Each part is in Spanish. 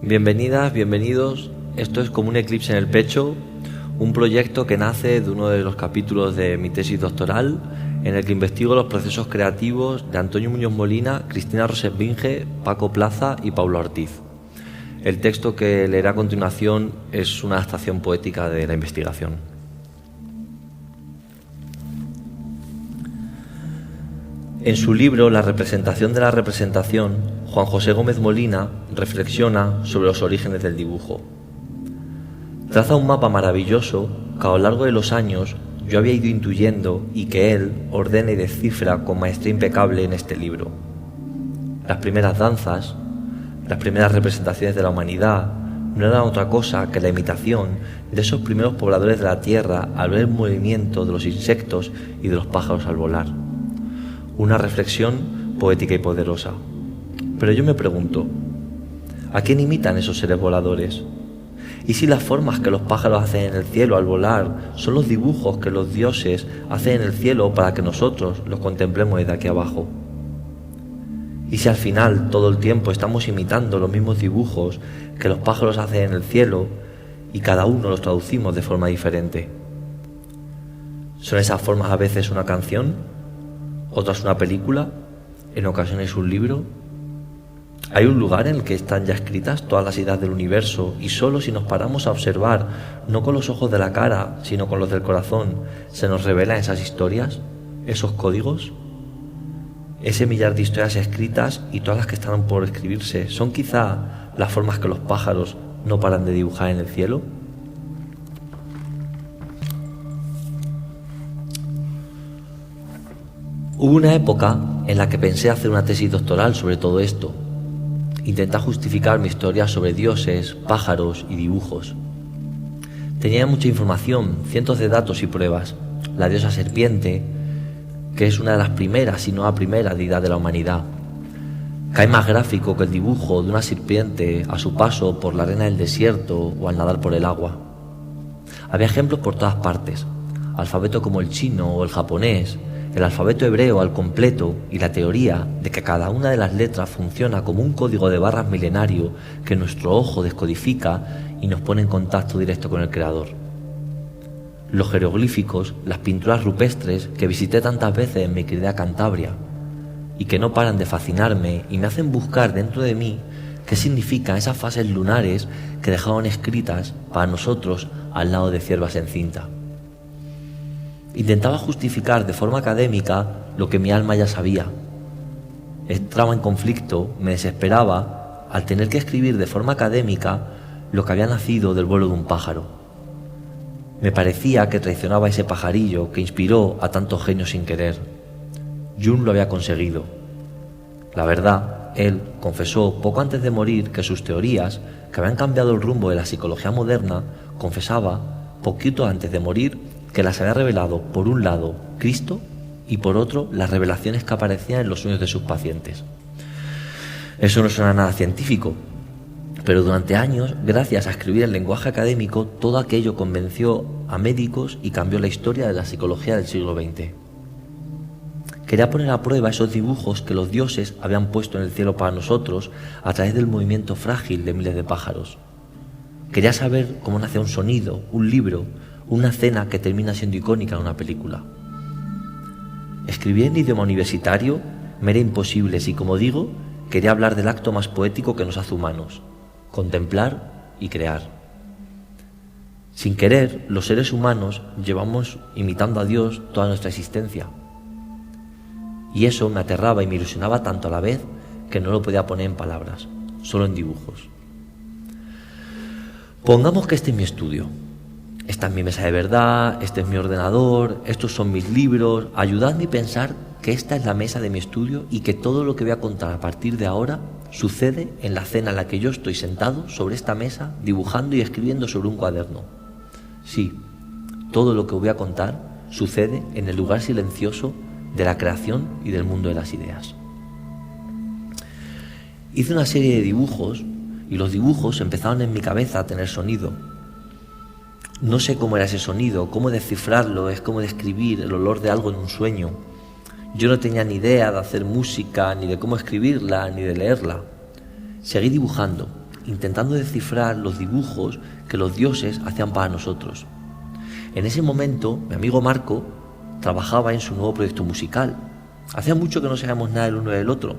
Bienvenidas, bienvenidos. Esto es como un eclipse en el pecho, un proyecto que nace de uno de los capítulos de mi tesis doctoral, en el que investigo los procesos creativos de Antonio Muñoz Molina, Cristina Rosetbinge, Paco Plaza y Paulo Ortiz. El texto que leeré a continuación es una adaptación poética de la investigación. En su libro La representación de la representación, Juan José Gómez Molina reflexiona sobre los orígenes del dibujo. Traza un mapa maravilloso que a lo largo de los años yo había ido intuyendo y que él ordena y descifra con maestría impecable en este libro. Las primeras danzas, las primeras representaciones de la humanidad no eran otra cosa que la imitación de esos primeros pobladores de la tierra al ver el movimiento de los insectos y de los pájaros al volar. Una reflexión poética y poderosa. Pero yo me pregunto, ¿a quién imitan esos seres voladores? ¿Y si las formas que los pájaros hacen en el cielo al volar son los dibujos que los dioses hacen en el cielo para que nosotros los contemplemos desde aquí abajo? ¿Y si al final todo el tiempo estamos imitando los mismos dibujos que los pájaros hacen en el cielo y cada uno los traducimos de forma diferente? ¿Son esas formas a veces una canción, otras una película, en ocasiones un libro? ¿Hay un lugar en el que están ya escritas todas las ideas del universo y solo si nos paramos a observar, no con los ojos de la cara, sino con los del corazón, se nos revelan esas historias, esos códigos? Ese millar de historias escritas y todas las que están por escribirse, ¿son quizá las formas que los pájaros no paran de dibujar en el cielo? Hubo una época en la que pensé hacer una tesis doctoral sobre todo esto. Intentar justificar mi historia sobre dioses, pájaros y dibujos. Tenía mucha información, cientos de datos y pruebas. La diosa serpiente, que es una de las primeras, si no la primera deidad de la humanidad. Cae más gráfico que el dibujo de una serpiente a su paso por la arena del desierto o al nadar por el agua. Había ejemplos por todas partes. Alfabeto como el chino o el japonés, el alfabeto hebreo al completo y la teoría de que cada una de las letras funciona como un código de barras milenario que nuestro ojo descodifica y nos pone en contacto directo con el Creador. Los jeroglíficos, las pinturas rupestres que visité tantas veces en mi querida Cantabria y que no paran de fascinarme y me hacen buscar dentro de mí qué significan esas fases lunares que dejaron escritas para nosotros al lado de ciervas en cinta. Intentaba justificar de forma académica lo que mi alma ya sabía. Entraba en conflicto, me desesperaba al tener que escribir de forma académica lo que había nacido del vuelo de un pájaro. Me parecía que traicionaba a ese pajarillo que inspiró a tantos genios sin querer. Jung lo había conseguido. La verdad, él confesó poco antes de morir que sus teorías, que habían cambiado el rumbo de la psicología moderna, confesaba, poquito antes de morir, que las había revelado, por un lado, Cristo, y por otro, las revelaciones que aparecían en los sueños de sus pacientes. Eso no suena nada científico, pero durante años, gracias a escribir en lenguaje académico, todo aquello convenció a médicos y cambió la historia de la psicología del siglo XX. Quería poner a prueba esos dibujos que los dioses habían puesto en el cielo para nosotros a través del movimiento frágil de miles de pájaros. Quería saber cómo nace un sonido, un libro, una escena que termina siendo icónica en una película. Escribir en idioma universitario me era imposible si, como digo, quería hablar del acto más poético que nos hace humanos, contemplar y crear. Sin querer, los seres humanos llevamos imitando a Dios toda nuestra existencia. Y eso me aterraba y me ilusionaba tanto a la vez que no lo podía poner en palabras, solo en dibujos. Pongamos que este es mi estudio. Esta es mi mesa de verdad, este es mi ordenador, estos son mis libros. Ayudadme a pensar que esta es la mesa de mi estudio y que todo lo que voy a contar a partir de ahora sucede en la escena en la que yo estoy sentado sobre esta mesa, dibujando y escribiendo sobre un cuaderno. Sí, todo lo que voy a contar sucede en el lugar silencioso de la creación y del mundo de las ideas. Hice una serie de dibujos y los dibujos empezaron en mi cabeza a tener sonido. No sé cómo era ese sonido, cómo descifrarlo, es como describir el olor de algo en un sueño. Yo no tenía ni idea de hacer música, ni de cómo escribirla, ni de leerla. Seguí dibujando intentando descifrar los dibujos que los dioses hacían para nosotros. En ese momento, mi amigo Marco trabajaba en su nuevo proyecto musical. Hacía mucho que no sabíamos nada del uno del otro,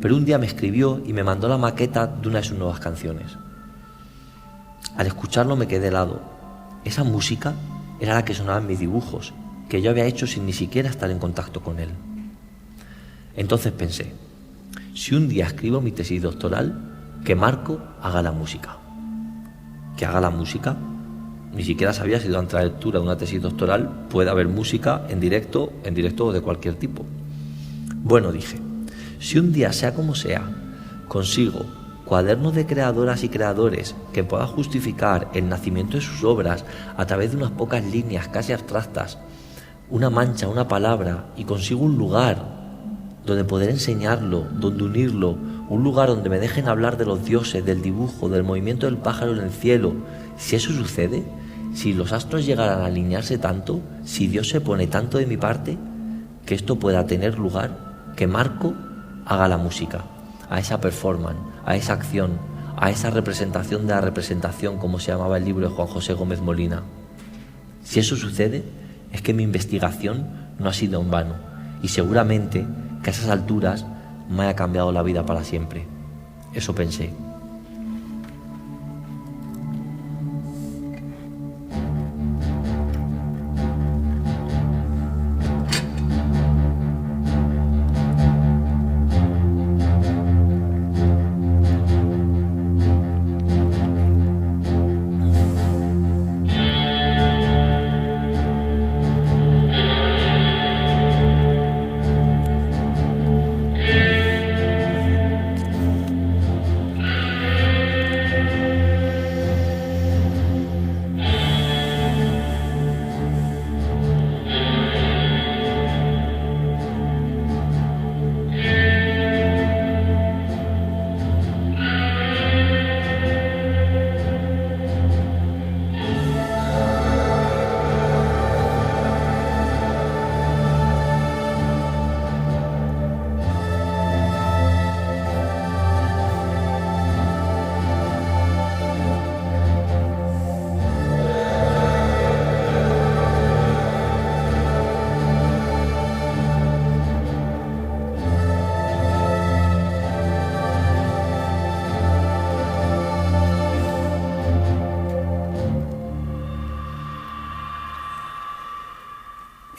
pero un día me escribió y me mandó la maqueta de una de sus nuevas canciones. Al escucharlo me quedé helado. Esa música era la que sonaba en mis dibujos, que yo había hecho sin ni siquiera estar en contacto con él. Entonces pensé, si un día escribo mi tesis doctoral, que Marco haga la música. ¿Que haga la música? Ni siquiera sabía si durante la lectura de una tesis doctoral puede haber música en directo o de cualquier tipo. Bueno, dije, si un día, sea como sea, consigo cuadernos de creadoras y creadores que puedan justificar el nacimiento de sus obras a través de unas pocas líneas casi abstractas, una mancha, una palabra, y consigo un lugar donde poder enseñarlo, donde unirlo, un lugar donde me dejen hablar de los dioses, del dibujo, del movimiento del pájaro en el cielo. Si eso sucede, si los astros llegaran a alinearse tanto, si Dios se pone tanto de mi parte, que esto pueda tener lugar, que Marco haga la música, a esa performance, a esa acción, a esa representación de la representación, como se llamaba el libro de Juan José Gómez Molina. Si eso sucede, es que mi investigación no ha sido en vano, y seguramente que a esas alturas me haya cambiado la vida para siempre. Eso pensé.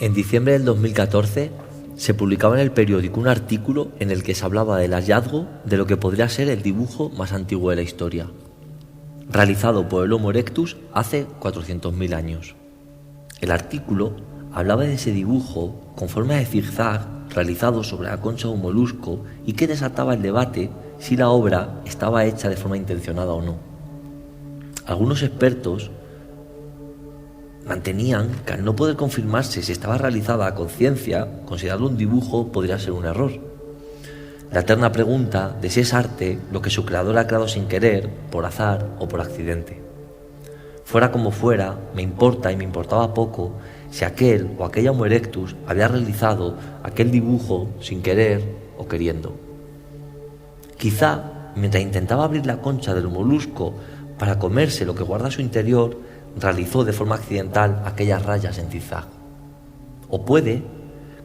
En diciembre del 2014 se publicaba en el periódico un artículo en el que se hablaba del hallazgo de lo que podría ser el dibujo más antiguo de la historia, realizado por el Homo erectus hace 400.000 años. El artículo hablaba de ese dibujo con forma de zigzag realizado sobre la concha de un molusco y que desataba el debate si la obra estaba hecha de forma intencionada o no. Algunos expertos mantenían que al no poder confirmarse si estaba realizada a conciencia, considerarlo un dibujo podría ser un error. La eterna pregunta de si es arte lo que su creador ha creado sin querer, por azar o por accidente. Fuera como fuera, me importa y me importaba poco si aquel o aquella Homo erectus había realizado aquel dibujo sin querer o queriendo. Quizá, mientras intentaba abrir la concha del molusco para comerse lo que guarda su interior, realizó de forma accidental aquellas rayas en zigzag. O puede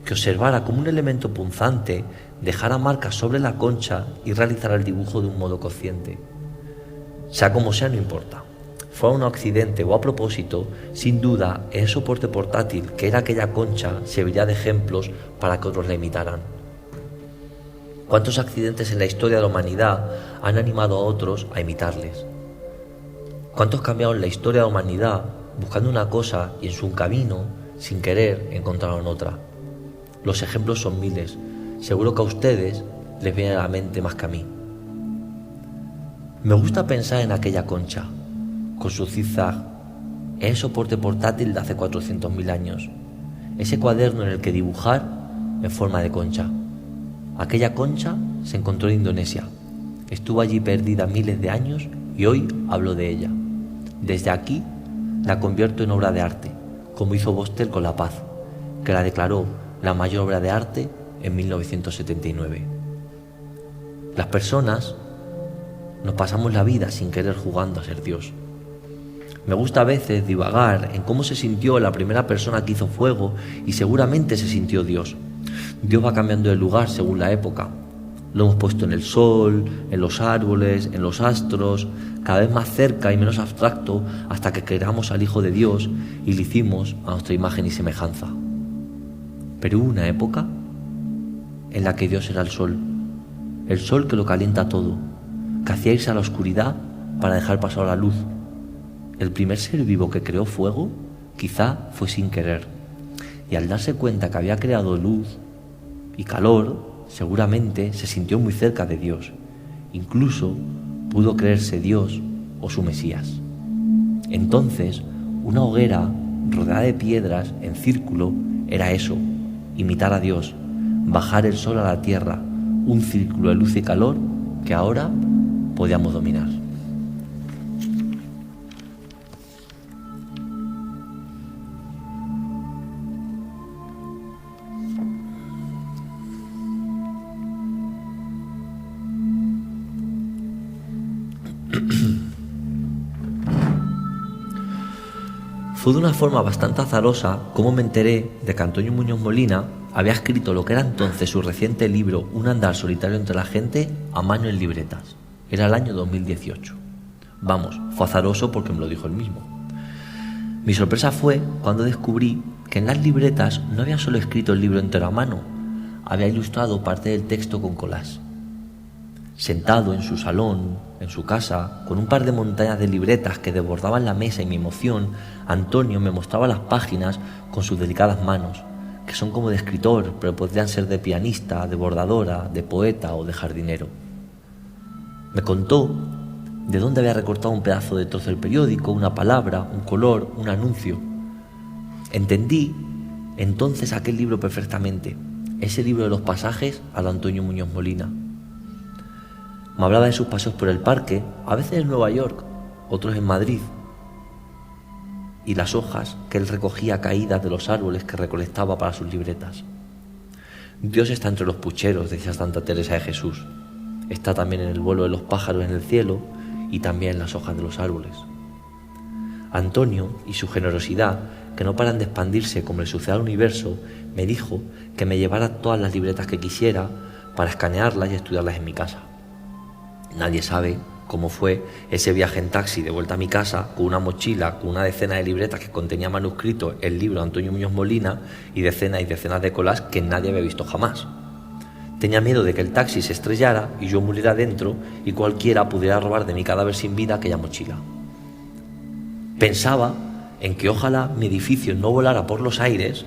que observara como un elemento punzante dejara marcas sobre la concha y realizara el dibujo de un modo consciente. Sea como sea, no importa. Fuera un accidente o a propósito, sin duda, el soporte portátil que era aquella concha serviría de ejemplos para que otros la imitaran. ¿Cuántos accidentes en la historia de la humanidad han animado a otros a imitarles? ¿Cuántos cambiaron la historia de la humanidad buscando una cosa y en su camino, sin querer, encontraron otra? Los ejemplos son miles. Seguro que a ustedes les viene a la mente más que a mí. Me gusta pensar en aquella concha, con su zigzag, ese soporte portátil de hace 400.000 años, ese cuaderno en el que dibujar en forma de concha. Aquella concha se encontró en Indonesia. Estuvo allí perdida miles de años y hoy hablo de ella. Desde aquí la convierto en obra de arte, como hizo Bostel con La Paz, que la declaró la mayor obra de arte en 1979. Las personas Nos pasamos la vida sin querer jugando a ser Dios. Me gusta a veces divagar en cómo se sintió la primera persona que hizo fuego y seguramente se sintió Dios. Dios va cambiando de lugar según la época. Lo hemos puesto en el sol, en los árboles, en los astros, cada vez más cerca y menos abstracto hasta que creamos al Hijo de Dios y le hicimos a nuestra imagen y semejanza. Pero hubo una época en la que Dios era el sol que lo calienta todo, que hacía irse a la oscuridad para dejar pasar la luz. El primer ser vivo que creó fuego quizá fue sin querer, y al darse cuenta que había creado luz y calor, seguramente se sintió muy cerca de Dios, incluso pudo creerse Dios o su Mesías. Entonces, una hoguera rodeada de piedras en círculo era eso, imitar a Dios, bajar el sol a la tierra, un círculo de luz y calor que ahora podíamos dominar. Fue de una forma bastante azarosa como me enteré de que Antonio Muñoz Molina había escrito lo que era entonces su reciente libro Un andar solitario entre la gente a mano en libretas. Era el año 2018. Vamos, fue azaroso porque me lo dijo él mismo. Mi sorpresa fue cuando descubrí que en las libretas no había solo escrito el libro entero a mano, había ilustrado parte del texto con collage. Sentado en su salón, en su casa, con un par de montañas de libretas que desbordaban la mesa y mi emoción, Antonio me mostraba las páginas con sus delicadas manos, que son como de escritor, pero podrían ser de pianista, de bordadora, de poeta o de jardinero. Me contó de dónde había recortado un pedazo de trozo del periódico, una palabra, un color, un anuncio. Entendí entonces aquel libro perfectamente, ese libro de los pasajes a lo Antonio Muñoz Molina. Me hablaba de sus paseos por el parque, a veces en Nueva York, otros en Madrid, y las hojas que él recogía caídas de los árboles que recolectaba para sus libretas. Dios está entre los pucheros, decía Santa Teresa de Jesús. Está también en el vuelo de los pájaros en el cielo y también en las hojas de los árboles. Antonio y su generosidad, que no paran de expandirse como le sucede al universo, me dijo que me llevara todas las libretas que quisiera para escanearlas y estudiarlas en mi casa. Nadie sabe cómo fue ese viaje en taxi de vuelta a mi casa con una mochila, con una decena de libretas que contenía manuscrito el libro de Antonio Muñoz Molina y decenas de collages que nadie había visto jamás. Tenía miedo de que el taxi se estrellara y yo muriera dentro y cualquiera pudiera robar de mi cadáver sin vida aquella mochila. Pensaba en que ojalá mi edificio no volara por los aires,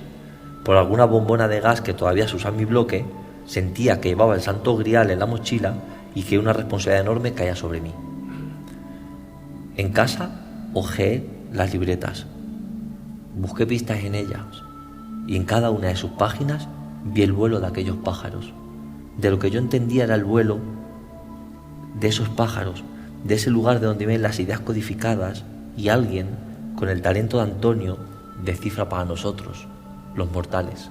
por alguna bombona de gas que todavía se usa en mi bloque, sentía que llevaba el santo grial en la mochila y que una responsabilidad enorme caía sobre mí. En casa hojeé las libretas, busqué pistas en ellas y en cada una de sus páginas vi el vuelo de aquellos pájaros. De lo que yo entendía era el vuelo de esos pájaros, de ese lugar de donde ven las ideas codificadas y alguien, con el talento de Antonio, descifra para nosotros, los mortales.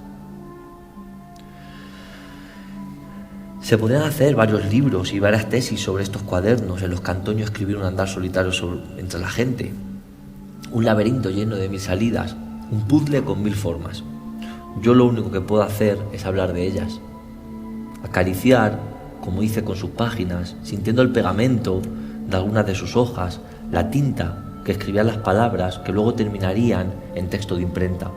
Se podrían hacer varios libros y varias tesis sobre estos cuadernos en los que Antonio escribió un andar solitario entre la gente. Un laberinto lleno de 1000 salidas, un puzzle con 1000 formas. Yo lo único que puedo hacer es hablar de ellas. Acariciar, como hice con sus páginas, sintiendo el pegamento de algunas de sus hojas, la tinta que escribía las palabras que luego terminarían en texto de imprenta.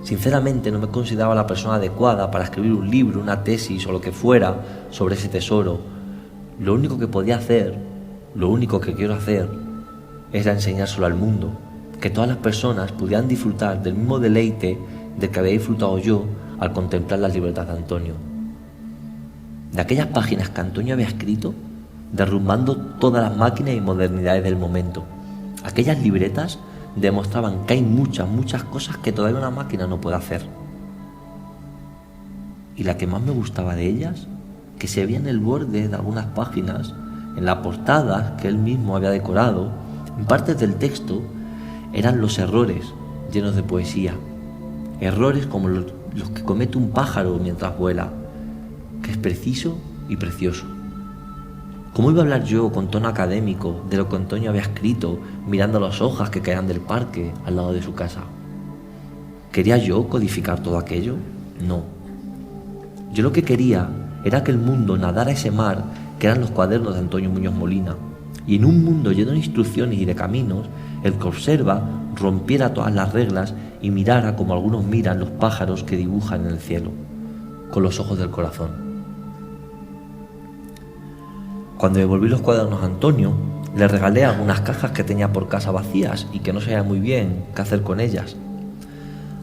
Sinceramente no me consideraba la persona adecuada para escribir un libro, una tesis o lo que fuera sobre ese tesoro. Lo único que podía hacer, lo único que quiero hacer, era enseñárselo al mundo, que todas las personas pudieran disfrutar del mismo deleite del que había disfrutado yo al contemplar las libretas de Antonio. De aquellas páginas que Antonio había escrito, derrumbando todas las máquinas y modernidades del momento. Aquellas libretas demostraban que hay muchas cosas que todavía una máquina no puede hacer. Y la que más me gustaba de ellas, que se veía en el borde de algunas páginas, en las portadas que él mismo había decorado, en partes del texto, eran los errores llenos de poesía. Errores como los que comete un pájaro mientras vuela, que es preciso y precioso. ¿Cómo iba a hablar yo con tono académico de lo que Antonio había escrito mirando las hojas que caían del parque al lado de su casa? ¿Quería yo codificar todo aquello? No. Yo lo que quería era que el mundo nadara ese mar que eran los cuadernos de Antonio Muñoz Molina, y en un mundo lleno de instrucciones y de caminos, el que observa rompiera todas las reglas y mirara como algunos miran los pájaros que dibujan en el cielo, con los ojos del corazón. Cuando devolví los cuadernos a Antonio, le regalé algunas cajas que tenía por casa vacías y que no sabía muy bien qué hacer con ellas.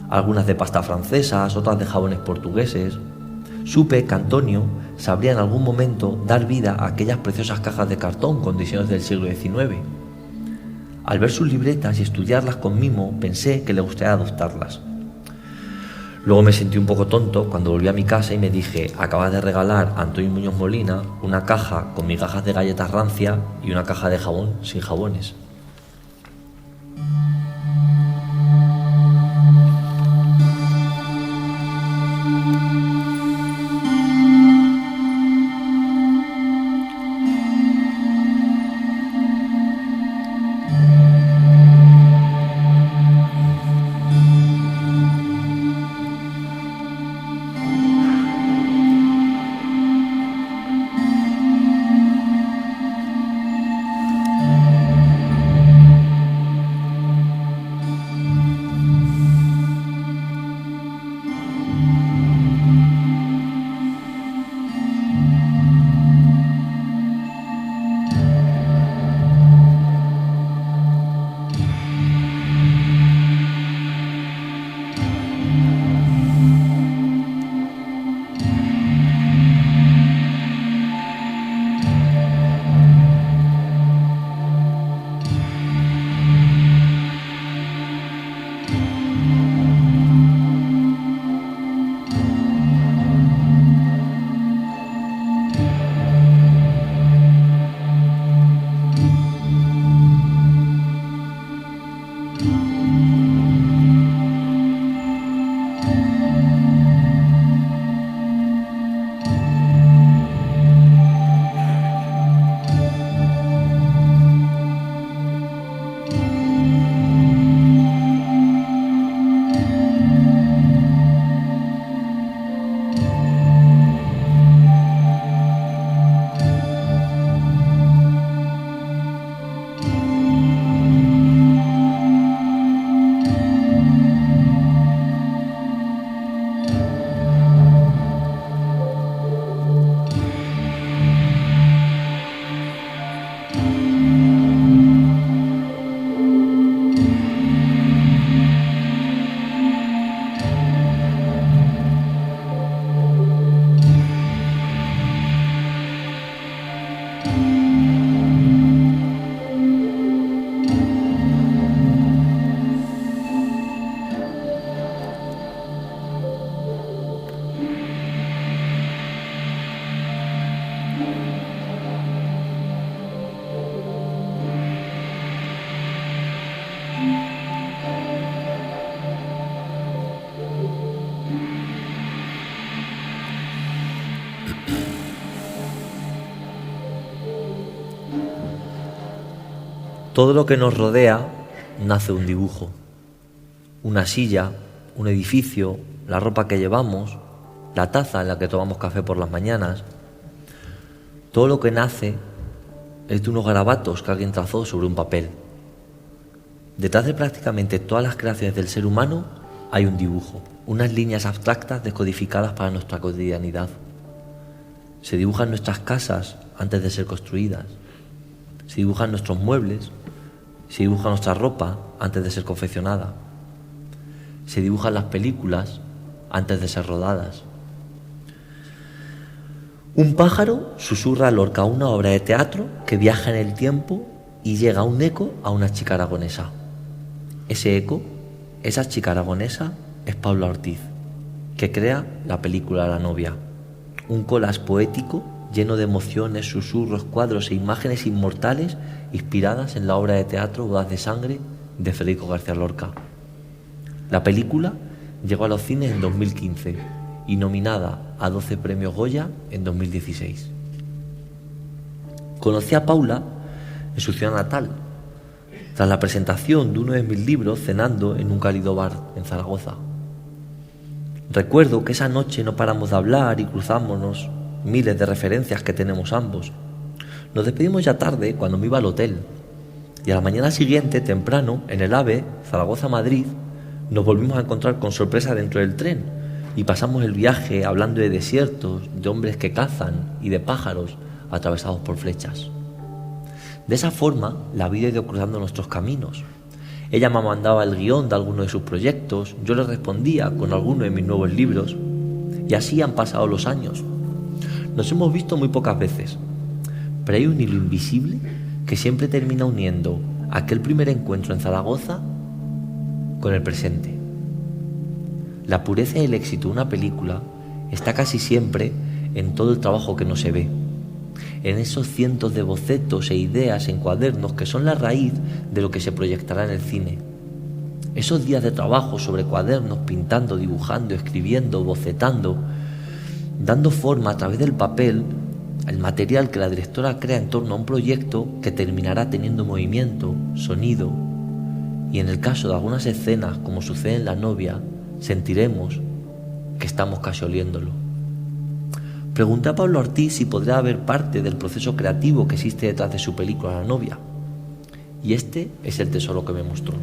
Algunas de pasta francesas, otras de jabones portugueses. Supe que Antonio sabría en algún momento dar vida a aquellas preciosas cajas de cartón con diseños del siglo XIX. Al ver sus libretas y estudiarlas con mimo, pensé que le gustaría adoptarlas. Luego me sentí un poco tonto cuando volví a mi casa y me dije: acabas de regalar a Antonio Muñoz Molina una caja con migajas de galletas rancia y una caja de jabón sin jabones. Todo lo que nos rodea nace de un dibujo. Una silla, un edificio, la ropa que llevamos, la taza en la que tomamos café por las mañanas. Todo lo que nace es de unos garabatos que alguien trazó sobre un papel. Detrás de prácticamente todas las creaciones del ser humano hay un dibujo, unas líneas abstractas descodificadas para nuestra cotidianidad. Se dibujan nuestras casas antes de ser construidas. Se dibujan nuestros muebles, se dibuja nuestra ropa antes de ser confeccionada. Se dibujan las películas antes de ser rodadas. Un pájaro susurra a Lorca una obra de teatro que viaja en el tiempo y llega un eco a una chica aragonesa. Ese eco, esa chica aragonesa, es Paula Ortiz, que crea la película La novia, un collage poético lleno de emociones, susurros, cuadros e imágenes inmortales inspiradas en la obra de teatro Bodas de sangre de Federico García Lorca. La película llegó a los cines en 2015 y nominada a 12 premios Goya en 2016. Conocí a Paula en su ciudad natal, tras la presentación de uno de mis libros cenando en un cálido bar en Zaragoza. Recuerdo que esa noche no paramos de hablar y cruzámonos miles de referencias que tenemos ambos. Nos despedimos ya tarde cuando me iba al hotel y a la mañana siguiente, temprano, en el AVE Zaragoza-Madrid, nos volvimos a encontrar con sorpresa dentro del tren y pasamos el viaje hablando de desiertos, de hombres que cazan y de pájaros atravesados por flechas. De esa forma, la vida ha ido cruzando nuestros caminos. Ella me mandaba el guión de alguno de sus proyectos, yo le respondía con alguno de mis nuevos libros, y así han pasado los años. Nos hemos visto muy pocas veces, pero hay un hilo invisible que siempre termina uniendo aquel primer encuentro en Zaragoza con el presente. La pureza y el éxito de una película está casi siempre en todo el trabajo que no se ve, en esos cientos de bocetos e ideas en cuadernos que son la raíz de lo que se proyectará en el cine. Esos días de trabajo sobre cuadernos, pintando, dibujando, escribiendo, bocetando, dando forma a través del papel, el material que la directora crea en torno a un proyecto que terminará teniendo movimiento, sonido, y en el caso de algunas escenas, como sucede en La novia, sentiremos que estamos casi oliéndolo. Pregunté a Pablo Ortiz si podría haber parte del proceso creativo que existe detrás de su película La novia, y este es el tesoro que me mostró.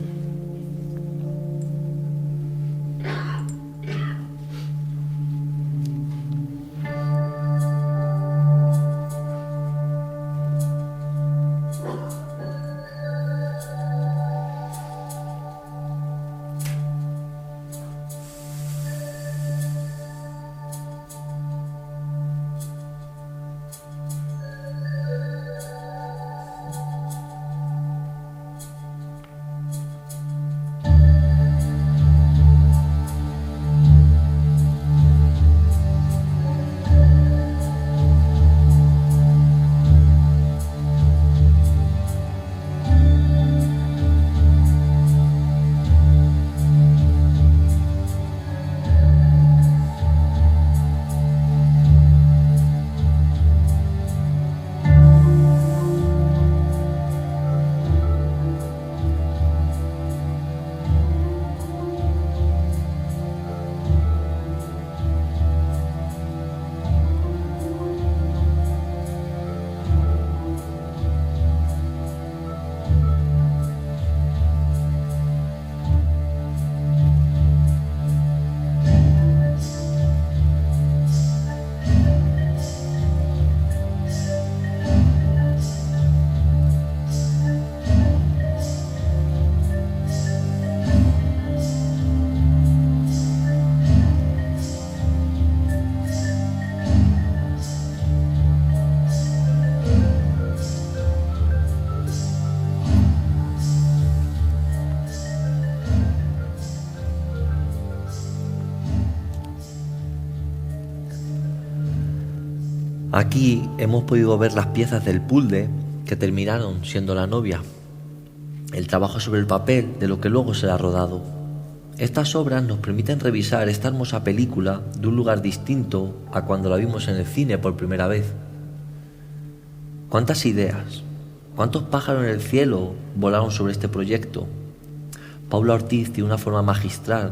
Aquí hemos podido ver las piezas del puzzle que terminaron siendo La novia, el trabajo sobre el papel de lo que luego será rodado. Estas obras nos permiten revisar esta hermosa película de un lugar distinto a cuando la vimos en el cine por primera vez. ¿Cuántas ideas, cuántos pájaros en el cielo volaron sobre este proyecto? Paula Ortiz tiene una forma magistral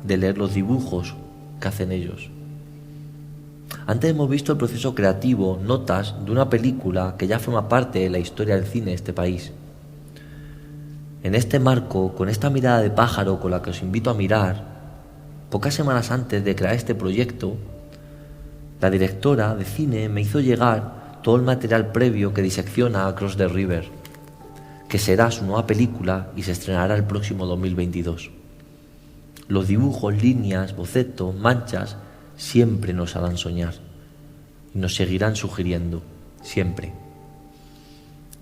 de leer los dibujos que hacen ellos. Antes hemos visto el proceso creativo, notas de una película que ya forma parte de la historia del cine de este país. En este marco, con esta mirada de pájaro con la que os invito a mirar, pocas semanas antes de crear este proyecto, la directora de cine me hizo llegar todo el material previo que disecciona Across the River, que será su nueva película y se estrenará el próximo 2022. Los dibujos, líneas, bocetos, manchas siempre nos harán soñar y nos seguirán sugiriendo, siempre.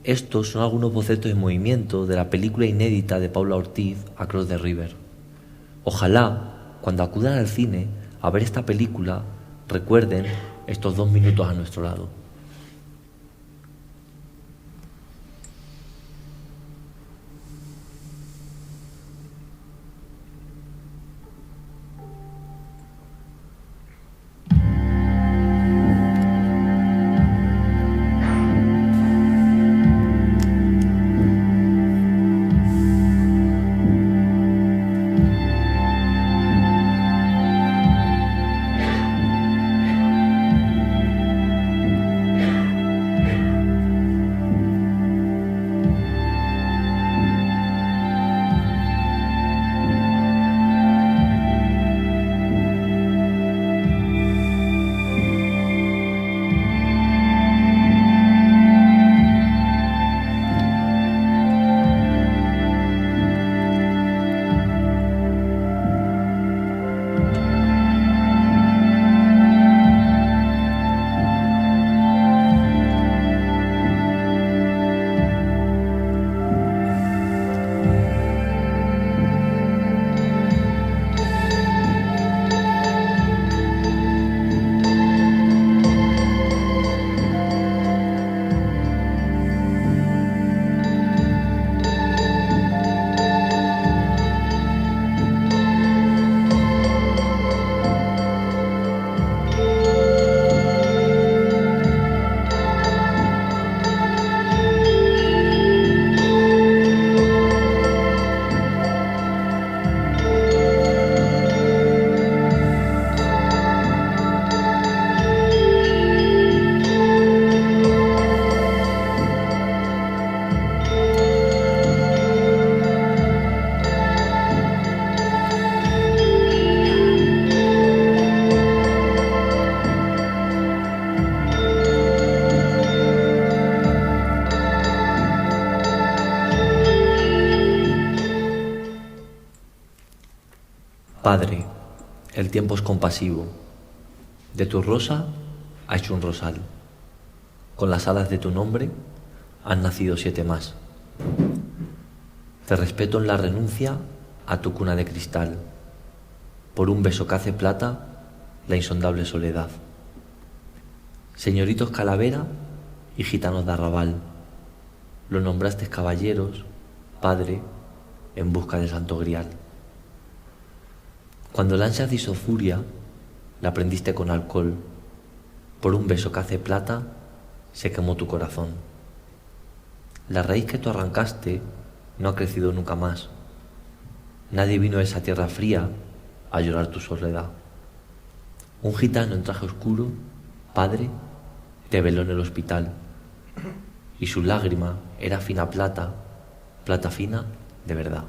Estos son algunos bocetos en movimiento de la película inédita de Paula Ortiz, Across the River. Ojalá, cuando acudan al cine a ver esta película, recuerden estos 2 minutos a nuestro lado. Padre, el tiempo es compasivo. De tu rosa ha hecho un rosal. Con las alas de tu nombre han nacido 7 más. Te respeto en la renuncia a tu cuna de cristal. Por un beso que hace plata la insondable soledad. Señoritos calavera y gitanos de arrabal, los nombraste caballeros, Padre, en busca del santo grial. Cuando el ansia te hizo furia, la prendiste con alcohol. Por un beso que hace plata, se quemó tu corazón. La raíz que tú arrancaste no ha crecido nunca más. Nadie vino a esa tierra fría a llorar tu soledad. Un gitano en traje oscuro, Padre, te veló en el hospital. Y su lágrima era fina plata, plata fina de verdad.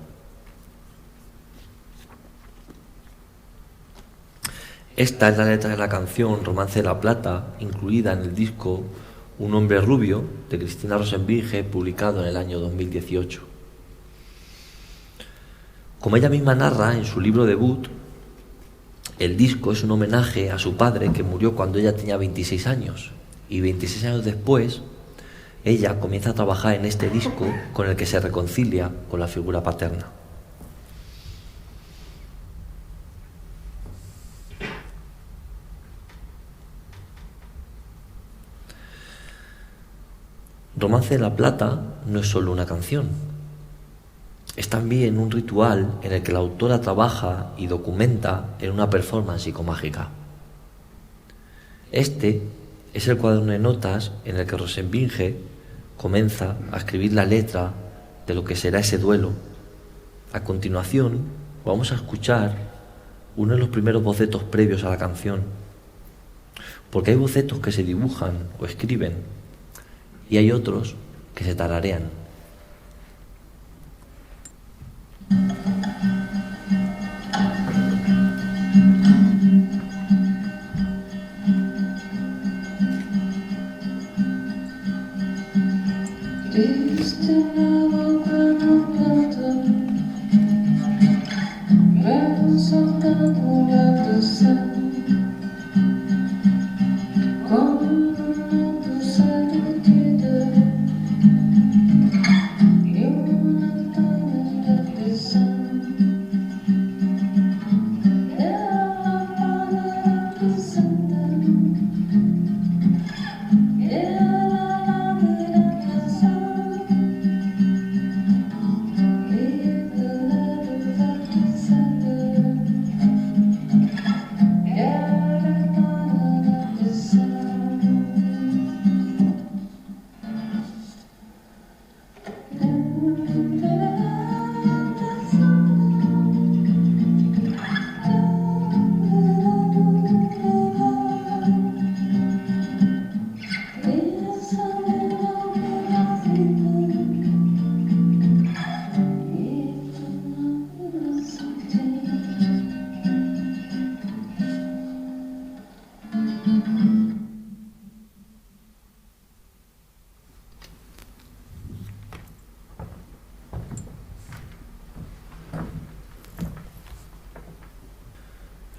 Esta es la letra de la canción Romance de la Plata, incluida en el disco Un hombre rubio, de Cristina Rosenbinge, publicado en el año 2018. Como ella misma narra en su libro debut, el disco es un homenaje a su padre, que murió cuando ella tenía 26 años, y 26 años después ella comienza a trabajar en este disco con el que se reconcilia con la figura paterna. Romance de la Plata no es solo una canción, es también un ritual en el que la autora trabaja y documenta en una performance psicomágica. Este es el cuaderno de notas en el que Rosenbinge comienza a escribir la letra de lo que será ese duelo. A continuación vamos a escuchar uno de los primeros bocetos previos a la canción, porque hay bocetos que se dibujan o escriben y hay otros que se tararean. Diste una boca en un plato, me soltando la dosa, con una dulce nitidez y una tan belleza. Era la palabra presente, era la vida pasada.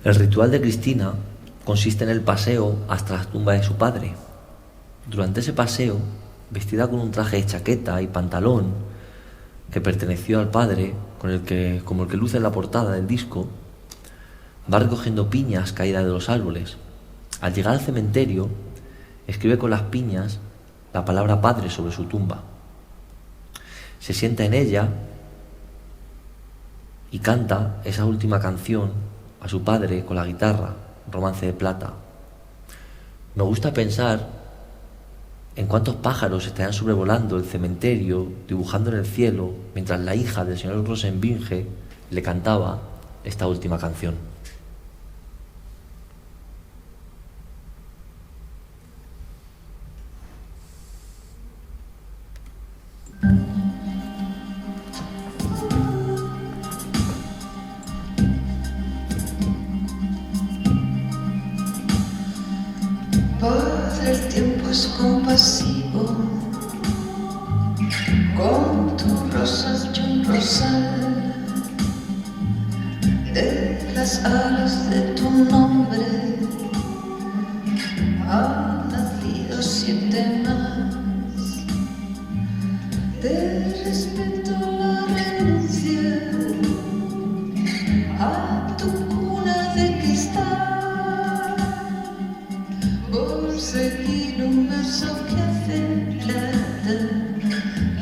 El ritual de Cristina consiste en el paseo hasta la tumba de su padre. Durante ese paseo, vestida con un traje de chaqueta y pantalón que perteneció al padre, como el que luce en la portada del disco, va recogiendo piñas caídas de los árboles. Al llegar al cementerio, escribe con las piñas la palabra padre sobre su tumba. Se sienta en ella y canta esa última canción a su padre con la guitarra, Romance de Plata. Me gusta pensar en cuántos pájaros estarían sobrevolando el cementerio, dibujando en el cielo, mientras la hija del señor Rosenbinge le cantaba esta última canción. Padre, el tiempo es compasivo, con tu rosa y un rosal, de las las alas de tu nombre han nacido 7 más. Te respeto la renuncia a tu cuna de cristal por seguir un verso que hace plata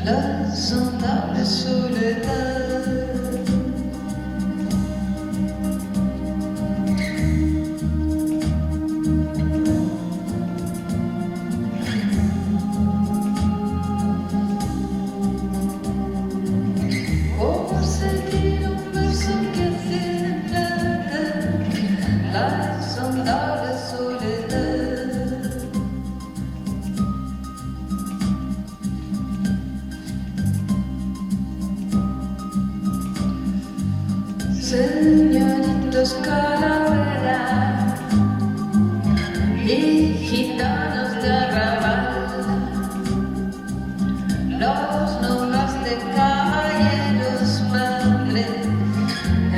la sondable soledad. Por seguir un verso que hace plata la sondable soledad. Señoritos calavera y gitanos de arrabal, los nomas de caballeros madre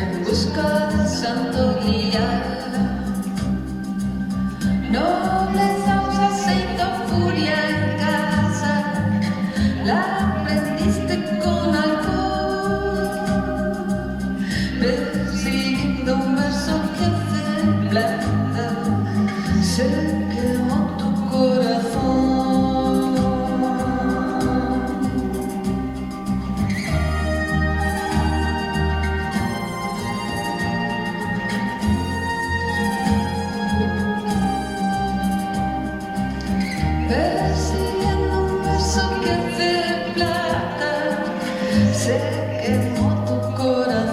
en busca del santo grial, nobles aceite furia en casa, la prendiste con alcohol, persiguiendo un verso que hace plata, se quemó tu corazón. Persiguiendo un verso que hace plata, se quemó tu corazón.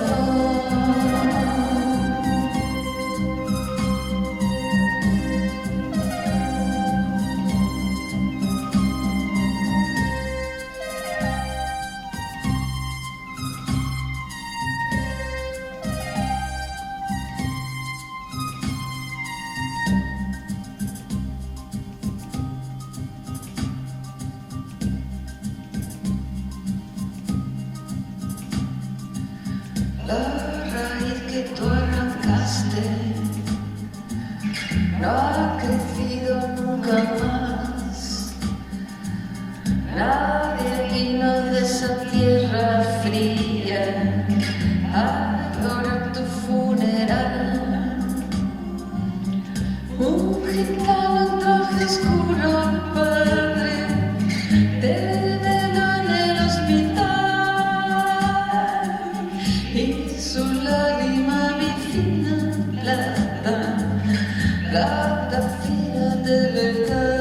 La raíz que tú arrancaste no ha crecido nunca más. Nadie vino de esa tierra fría a llorar tu funeral. Un gitano en traje oscuro, padre, te veló en el hospital y su lágrima vicina plata, plata fina de verdad.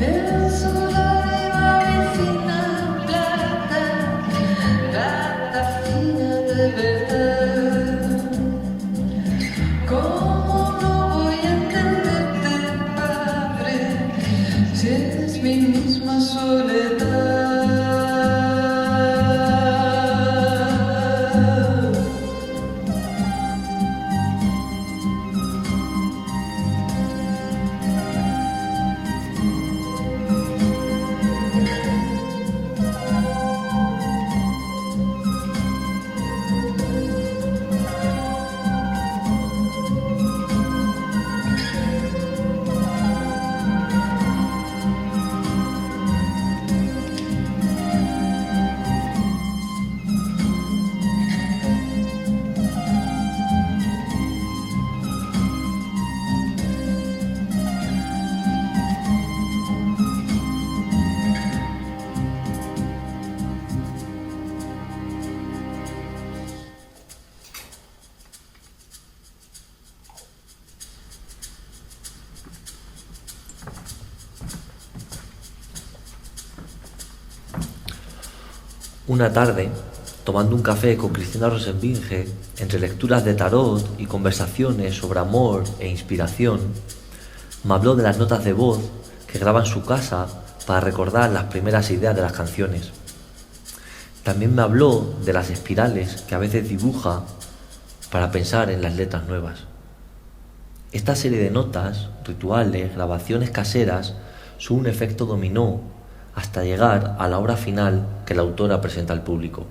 En su lágrima vicina plata, plata fina de verdad. ¿Cómo no voy a entenderte, padre, si eres mi misma soledad? Una tarde, tomando un café con Cristina Rosenbinge, entre lecturas de tarot y conversaciones sobre amor e inspiración, me habló de las notas de voz que graba en su casa para recordar las primeras ideas de las canciones. También me habló de las espirales que a veces dibuja para pensar en las letras nuevas. Esta serie de notas, rituales, grabaciones caseras son un efecto dominó hasta llegar a la obra final que la autora presenta al público.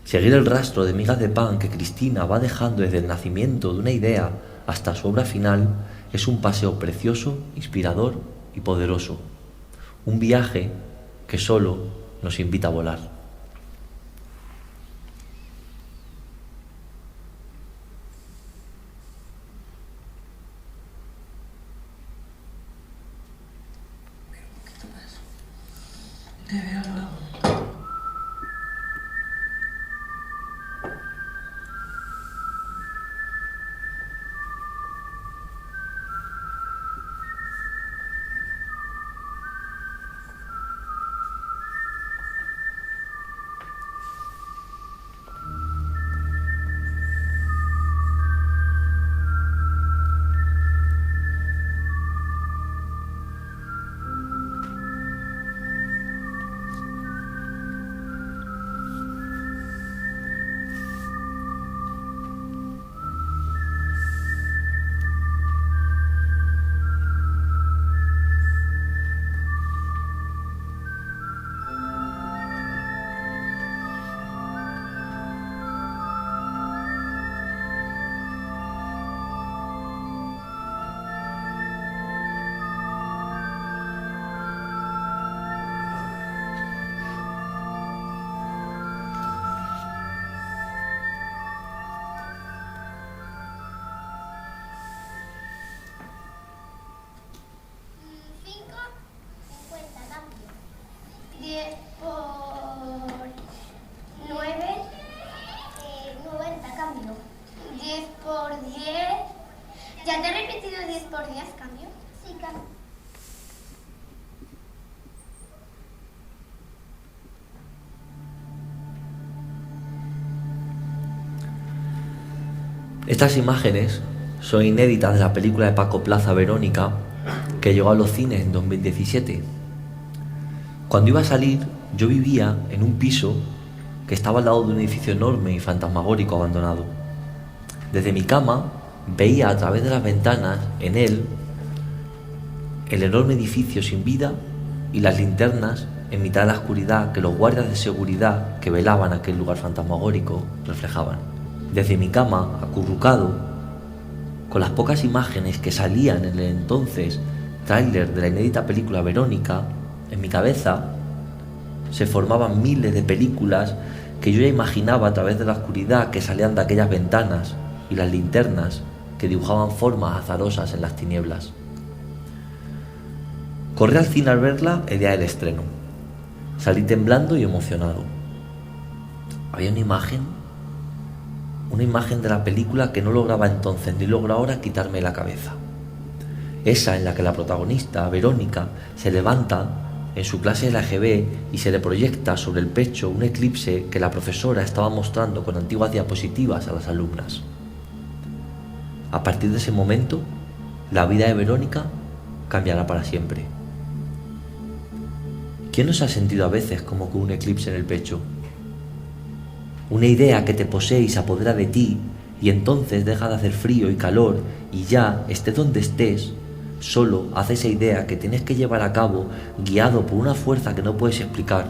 Seguir el rastro de migas de pan que Cristina va dejando desde el nacimiento de una idea hasta su obra final es un paseo precioso, inspirador y poderoso. Un viaje que solo nos invita a volar. Te veo al lado. ¿Ya te he repetido 10 por 10, cambio? Sí, cambio. Estas imágenes son inéditas de la película de Paco Plaza Verónica, que llegó a los cines en 2017. Cuando iba a salir, yo vivía en un piso que estaba al lado de un edificio enorme y fantasmagórico abandonado. Desde mi cama veía a través de las ventanas en él el enorme edificio sin vida y las linternas en mitad de la oscuridad que los guardias de seguridad que velaban aquel lugar fantasmagórico reflejaban. Desde mi cama, acurrucado, con las pocas imágenes que salían en el entonces tráiler de la inédita película Verónica, en mi cabeza se formaban miles de películas que yo ya imaginaba a través de la oscuridad que salían de aquellas ventanas y las linternas que dibujaban formas azarosas en las tinieblas. Corrí al cine al verla el día del estreno. Salí temblando y emocionado. Había una imagen de la película que no lograba entonces ni logro ahora quitarme de la cabeza. Esa en la que la protagonista, Verónica, se levanta en su clase de la EGB y se le proyecta sobre el pecho un eclipse que la profesora estaba mostrando con antiguas diapositivas a las alumnas. A partir de ese momento, la vida de Verónica cambiará para siempre. ¿Quién no se ha sentido a veces como con un eclipse en el pecho? Una idea que te posee y se apodera de ti, y entonces deja de hacer frío y calor, y ya, estés donde estés, solo hace esa idea que tienes que llevar a cabo, guiado por una fuerza que no puedes explicar,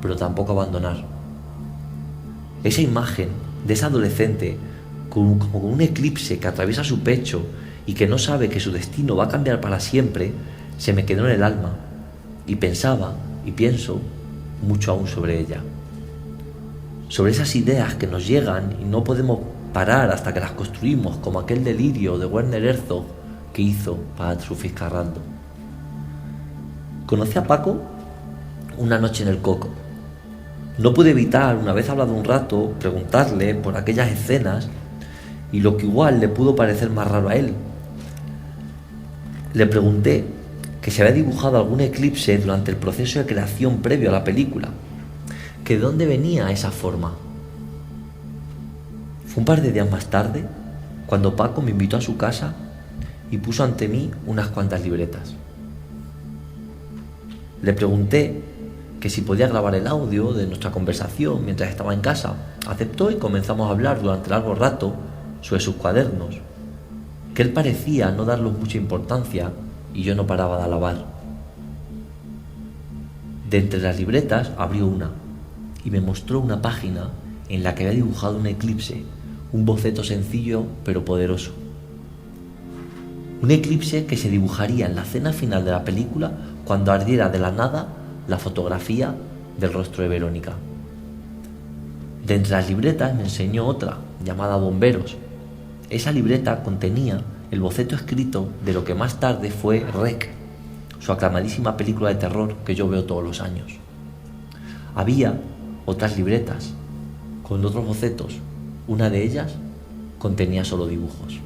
pero tampoco abandonar. Esa imagen de esa adolescente como con un eclipse que atraviesa su pecho y que no sabe que su destino va a cambiar para siempre, se me quedó en el alma, y pensaba y pienso mucho aún sobre ella. Sobre esas ideas que nos llegan y no podemos parar hasta que las construimos, como aquel delirio de Werner Herzog que hizo para su Fitzcarraldo. Conocí a Paco una noche en el Coco. No pude evitar, una vez hablado un rato, preguntarle por aquellas escenas y lo que igual le pudo parecer más raro a él. Le pregunté que se había dibujado algún eclipse durante el proceso de creación previo a la película, que de dónde venía esa forma. Fue un par de días más tarde cuando Paco me invitó a su casa y puso ante mí unas cuantas libretas. Le pregunté que si podía grabar el audio de nuestra conversación mientras estaba en casa. Aceptó y comenzamos a hablar durante largo rato sobre sus cuadernos. que él parecía no darlos mucha importancia y yo no paraba de alabar. De entre las libretas abrió una y me mostró una página en la que había dibujado un eclipse, un boceto sencillo pero poderoso. Un eclipse que se dibujaría en la escena final de la película cuando ardiera de la nada la fotografía del rostro de Verónica. De entre las libretas me enseñó otra, llamada Bomberos. Esa libreta contenía el boceto escrito de lo que más tarde fue REC, su aclamadísima película de terror que yo veo todos los años. Había otras libretas con otros bocetos. Una de ellas contenía solo dibujos.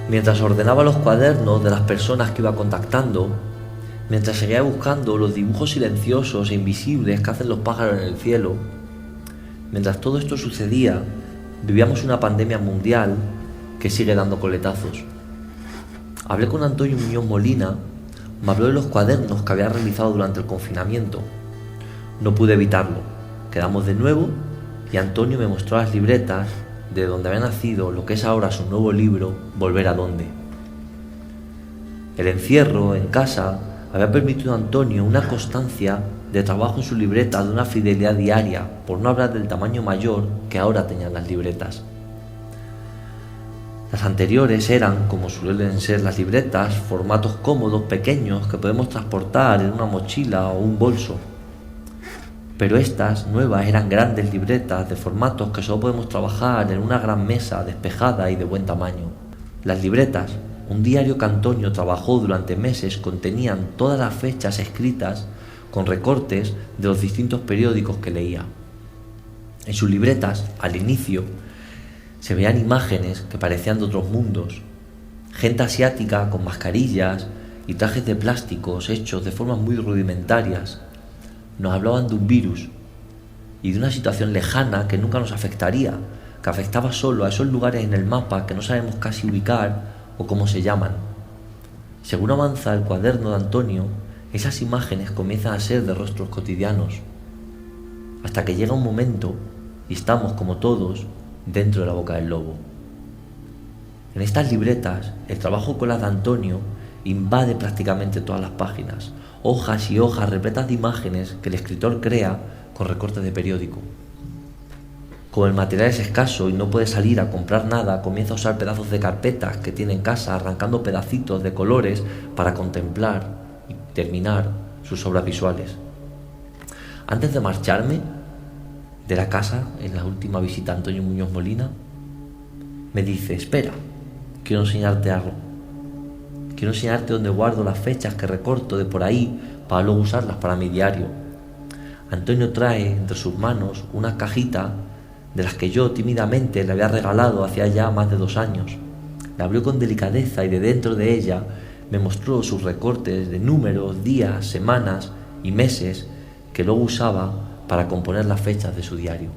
Mientras ordenaba los cuadernos de las personas que iba contactando, mientras seguía buscando los dibujos silenciosos e invisibles que hacen los pájaros en el cielo, mientras todo esto sucedía, vivíamos una pandemia mundial que sigue dando coletazos. Hablé con Antonio Muñoz Molina, me habló de los cuadernos que había realizado durante el confinamiento. No pude evitarlo, quedamos de nuevo y Antonio me mostró las libretas de donde había nacido lo que es ahora su nuevo libro, Volver a dónde. El encierro en casa había permitido a Antonio una constancia de trabajo en su libreta de una fidelidad diaria, por no hablar del tamaño mayor que ahora tenían las libretas. Las anteriores eran, como suelen ser las libretas, formatos cómodos, pequeños, que podemos transportar en una mochila o un bolso. Pero estas nuevas eran grandes libretas de formatos que solo podemos trabajar en una gran mesa despejada y de buen tamaño. Las libretas, un diario que Antonio trabajó durante meses, contenían todas las fechas escritas con recortes de los distintos periódicos que leía. En sus libretas, al inicio, se veían imágenes que parecían de otros mundos. Gente asiática con mascarillas y trajes de plásticos hechos de formas muy rudimentarias. Nos hablaban de un virus y de una situación lejana que nunca nos afectaría, que afectaba solo a esos lugares en el mapa que no sabemos casi ubicar o cómo se llaman. Según avanza el cuaderno de Antonio, esas imágenes comienzan a ser de rostros cotidianos, hasta que llega un momento y estamos, como todos, dentro de la boca del lobo. En estas libretas, el trabajo con las de Antonio invade prácticamente todas las páginas, hojas y hojas repletas de imágenes que el escritor crea con recortes de periódico. Como el material es escaso y no puede salir a comprar nada, comienza a usar pedazos de carpetas que tiene en casa, arrancando pedacitos de colores para contemplar y terminar sus obras visuales. Antes de marcharme de la casa, en la última visita a Antonio Muñoz Molina, me dice: espera, quiero enseñarte algo. Quiero enseñarte dónde guardo las fechas que recorto de por ahí para luego usarlas para mi diario. Antonio trae entre sus manos una cajita de las que yo tímidamente le había regalado hacía ya más de 2 años. La abrió con delicadeza y de dentro de ella me mostró sus recortes de números, días, semanas y meses que luego usaba para componer las fechas de su diario.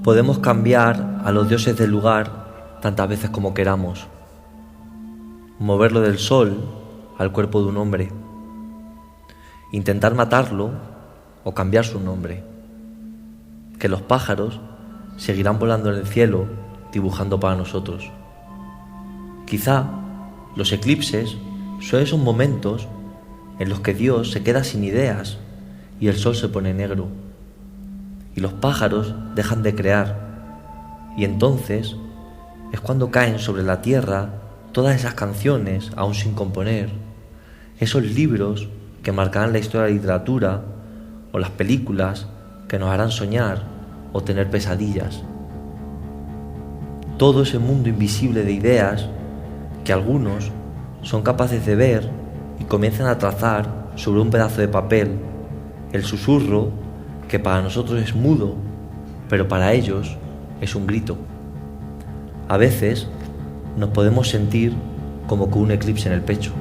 Podemos cambiar a los dioses del lugar tantas veces como queramos, moverlo del sol al cuerpo de un hombre, intentar matarlo o cambiar su nombre, que los pájaros seguirán volando en el cielo dibujando para nosotros. Quizá los eclipses son esos momentos en los que Dios se queda sin ideas y el sol se pone negro y los pájaros dejan de crear, y entonces es cuando caen sobre la tierra todas esas canciones aún sin componer esos libros que marcarán la historia de la literatura, o las películas que nos harán soñar o tener pesadillas. Todo ese mundo invisible de ideas que algunos son capaces de ver y comienzan a trazar sobre un pedazo de papel el susurro que para nosotros es mudo, pero para ellos es un grito. A veces nos podemos sentir como con un eclipse en el pecho.